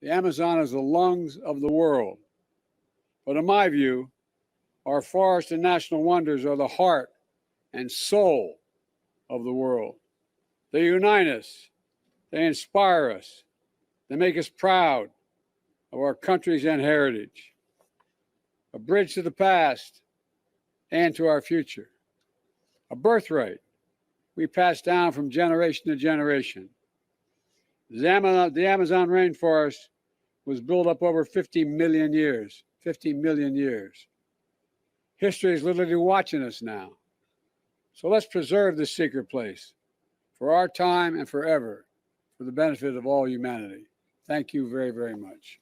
The Amazon is the lungs of the world. But in my view, our forests and national wonders are the heart and soul of the world. They unite us, they inspire us, they make us proud of our countries and heritage. A bridge to the past and to our future. A birthright we pass down from generation to generation. The Amazon rainforest was built up over 50 million years. 50 million years. History is literally watching us now. So let's preserve this secret place for our time and forever, for the benefit of all humanity. Thank you very, very much.